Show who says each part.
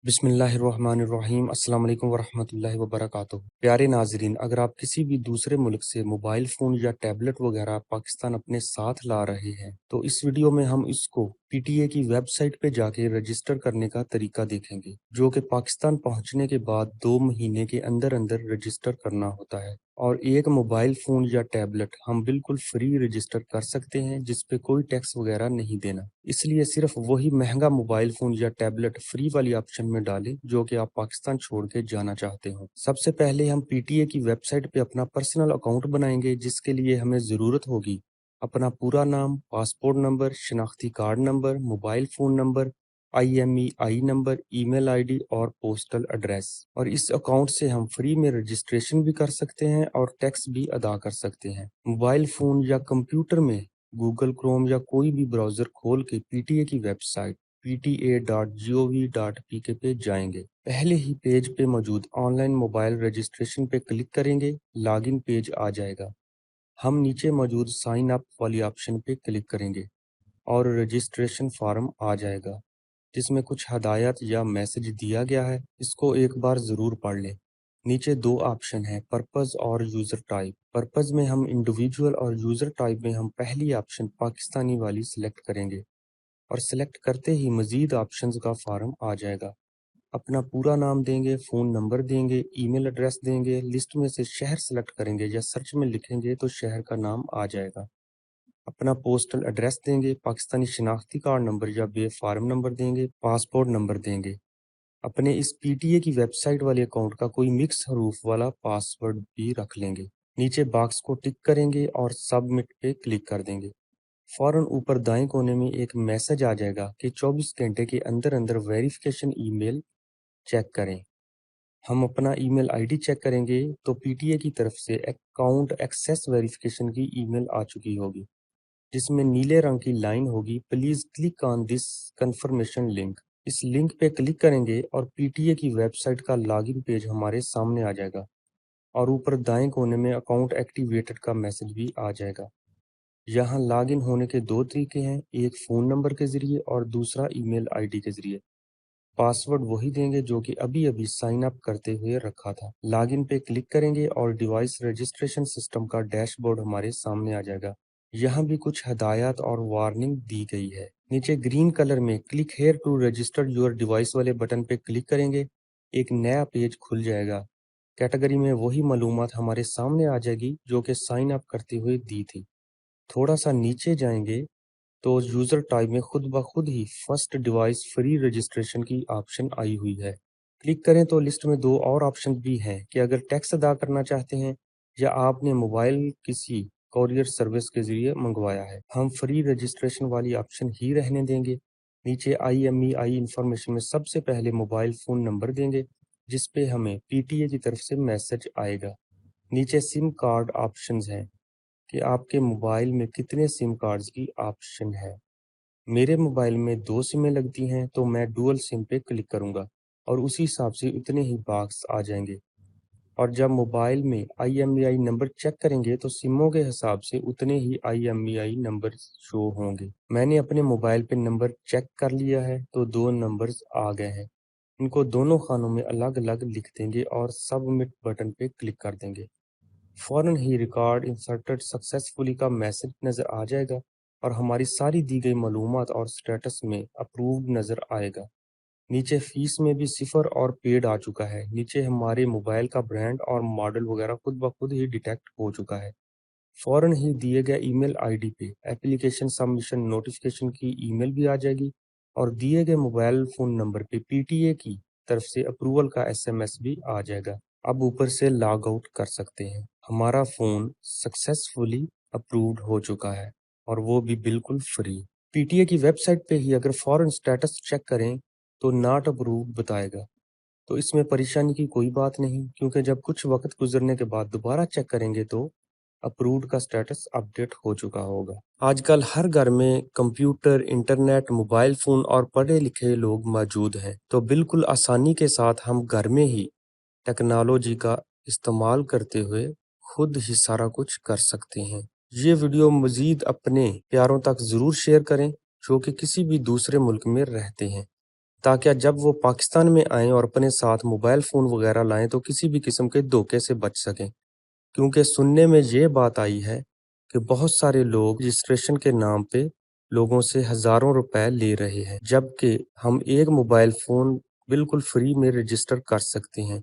Speaker 1: بسم اللہ الرحمن الرحیم۔ السلام علیکم ورحمۃ اللہ وبرکاتہ۔ پیارے ناظرین، اگر آپ کسی بھی دوسرے ملک سے موبائل فون یا ٹیبلٹ وغیرہ پاکستان اپنے ساتھ لا رہے ہیں تو اس ویڈیو میں ہم اس کو پی ٹی اے کی ویب سائٹ پہ جا کے رجسٹر کرنے کا طریقہ دیکھیں گے، جو کہ پاکستان پہنچنے کے بعد 2 مہینے کے اندر اندر رجسٹر کرنا ہوتا ہے، اور ایک موبائل فون یا ٹیبلٹ ہم بالکل فری رجسٹر کر سکتے ہیں جس پہ کوئی ٹیکس وغیرہ نہیں دینا۔ اس لیے صرف وہی مہنگا موبائل فون یا ٹیبلٹ فری والی آپشن میں ڈالیں جو کہ آپ پاکستان چھوڑ کے جانا چاہتے ہوں۔ سب سے پہلے ہم پی ٹی اے کی ویب سائٹ پہ اپنا پرسنل اکاؤنٹ بنائیں گے، جس کے لیے ہمیں ضرورت ہوگی اپنا پورا نام، پاسپورٹ نمبر، شناختی card number, mobile phone number, I M E I number, email I D اور پوسٹل ایڈریس۔ اور اس اکاؤنٹ سے ہم فری میں رجسٹریشن بھی کر سکتے ہیں اور ٹیکس بھی ادا کر سکتے ہیں۔ موبائل فون یا کمپیوٹر میں گوگل کروم یا کوئی بھی براؤزر کھول کے پی ٹی اے کی ویب سائٹ pta.gov.pk پہ جائیں گے۔ پہلے ہی پیج پہ موجود آن لائن موبائل رجسٹریشن پہ کلک کریں گے، لاگ ان پیج آ جائے گا۔ ہم نیچے موجود سائن اپ والی آپشن پہ کلک کریں گے اور رجسٹریشن فارم آ جائے گا، جس میں کچھ ہدایات یا میسج دیا گیا ہے، اس کو ایک بار ضرور پڑھ لیں۔ نیچے 2 آپشن ہیں، پرپز اور یوزر ٹائپ۔ پرپز میں ہم انڈیویجول اور یوزر ٹائپ میں ہم پہلی آپشن پاکستانی والی سلیکٹ کریں گے، اور سلیکٹ کرتے ہی مزید آپشنز کا فارم آ جائے گا۔ اپنا پورا نام دیں گے، فون نمبر دیں گے، ای میل ایڈریس دیں گے، لسٹ میں سے شہر سلیکٹ کریں گے یا سرچ میں لکھیں گے تو شہر کا نام آ جائے گا۔ اپنا پوسٹل ایڈریس دیں گے، پاکستانی شناختی کارڈ نمبر یا بے فارم نمبر دیں گے، پاسپورٹ نمبر دیں گے۔ اپنے اس پی ٹی اے کی ویب سائٹ والے اکاؤنٹ کا کوئی مکس حروف والا پاسورڈ بھی رکھ لیں گے۔ نیچے باکس کو ٹک کریں گے اور سبمٹ پہ کلک کر دیں گے۔ فوراً اوپر دائیں کونے میں ایک میسج آ جائے گا کہ 24 گھنٹے کے اندر اندر ویریفیکیشن ای میل چیک کریں۔ ہم اپنا ای میل آئی ڈی چیک کریں گے تو پی ٹی اے کی طرف سے اکاؤنٹ ایکسیس ویریفیکیشن کی ای میل آ چکی ہوگی، جس میں نیلے رنگ کی لائن ہوگی، please click on this confirmation link. اس لنک پہ کلک کریں گے اور پی ٹی اے کی ویب سائٹ کا لاگ ان پیج ہمارے سامنے آ جائے گا، اور اوپر دائیں کونے میں اکاؤنٹ ایکٹیویٹڈ کا میسج بھی آ جائے گا۔ یہاں لاگ ان ہونے کے 2 طریقے ہیں، ایک فون نمبر کے ذریعے اور دوسرا ای میل آئی ڈی کے ذریعے۔ پاسورڈ وہی دیں گے جو کہ ابھی سائن اپ کرتے ہوئے رکھا تھا۔ لاگ ان پہ کلک کریں گے اور ڈیوائس رجسٹریشن سسٹم کا ڈیش بورڈ ہمارے سامنے آ جائے گا۔ یہاں بھی کچھ ہدایات اور وارننگ دی گئی ہے۔ نیچے گرین کلر میں click here to register your device والے بٹن پہ کلک کریں گے، ایک نیا پیج کھل جائے گا۔ کیٹیگری میں وہی معلومات ہمارے سامنے آ جائے گی جو کہ سائن اپ کرتے ہوئے دی تھی۔ تھوڑا سا نیچے جائیں گے تو یوزر ٹائپ میں خود بخود ہی فرسٹ ڈیوائس فری رجسٹریشن کی آپشن آئی ہوئی ہے۔ کلک کریں تو لسٹ میں 2 اور آپشن بھی ہیں کہ اگر ٹیکس ادا کرنا چاہتے ہیں یا آپ نے موبائل کسی کوریئر سروس کے ذریعے منگوایا ہے، ہم فری رجسٹریشن والی آپشن ہی رہنے دیں گے۔ نیچے آئی ایم ای آئی انفارمیشن میں سب سے پہلے موبائل فون نمبر دیں گے، جس پہ ہمیں پی ٹی اے کی طرف سے میسج آئے گا۔ نیچے سم کارڈ آپشنز ہیں کہ آپ کے موبائل میں کتنے سم کارڈز کی آپشن ہے۔ میرے موبائل میں 2 سمیں لگتی ہیں تو میں ڈوئل سم پہ کلک کروں گا اور اسی حساب سے اتنے ہی باکس آ جائیں گے، اور جب موبائل میں I M E I number check کریں گے تو سموں کے حساب سے اتنے ہی آئی ایم ای آئی نمبر شو ہوں گے۔ میں نے اپنے موبائل پہ نمبر چیک کر لیا ہے تو 2 نمبرز آ گئے ہیں، ان کو دونوں خانوں میں الگ الگ لکھ دیں گے اور سبمٹ بٹن پہ کلک کر دیں گے۔ فوراً ہی ریکارڈ انسرٹڈ سکسیسفلی کا میسج نظر آ جائے گا اور ہماری ساری دی گئی معلومات اور سٹیٹس میں اپرووڈ نظر آئے گا۔ نیچے فیس میں بھی 0 اور پیڈ آ چکا ہے۔ نیچے ہمارے موبائل کا برانڈ اور ماڈل وغیرہ خود بخود ہی ڈیٹیکٹ ہو چکا ہے۔ فوراً ہی دیے گئے ای میل آئی ڈی پہ اپلیکیشن سبمیشن نوٹیفیکیشن کی ای میل بھی آ جائے گی، اور دیے گئے موبائل فون نمبر پہ پی ٹی اے کی طرف سے اپروول کا ایس ایم ایس بھی آ جائے گا۔ اب اوپر سے لاگ آؤٹ کر سکتے ہیں۔ ہمارا فون سکسیسفلی اپرووڈ ہو چکا ہے، اور وہ بھی بالکل فری۔ پی ٹی اے کی ویب سائٹ پہ ہی اگر فوراً سٹیٹس چیک کریں تو ناٹ اپرووڈ بتائے گا، تو اس میں پریشانی کی کوئی بات نہیں، کیونکہ جب کچھ وقت گزرنے کے بعد دوبارہ چیک کریں گے تو اپرووڈ کا سٹیٹس اپڈیٹ ہو چکا ہوگا۔ آج کل ہر گھر میں کمپیوٹر، انٹرنیٹ، موبائل فون اور پڑھے لکھے لوگ موجود ہیں، تو بالکل آسانی کے ساتھ ہم گھر میں ہی ٹیکنالوجی کا استعمال کرتے ہوئے خود ہی سارا کچھ کر سکتے ہیں۔ یہ ویڈیو مزید اپنے پیاروں تک ضرور شیئر کریں جو کہ کسی بھی دوسرے ملک میں رہتے ہیں۔ تاکہ جب وہ پاکستان میں آئیں اور اپنے ساتھ موبائل فون وغیرہ لائیں تو کسی بھی قسم کے دھوکے سے بچ سکیں، کیونکہ سننے میں یہ بات آئی ہے کہ بہت سارے لوگ رجسٹریشن کے نام پہ لوگوں سے ہزاروں روپے لے رہے ہیں، جبکہ ہم ایک موبائل فون بالکل فری میں رجسٹر کر سکتے ہیں۔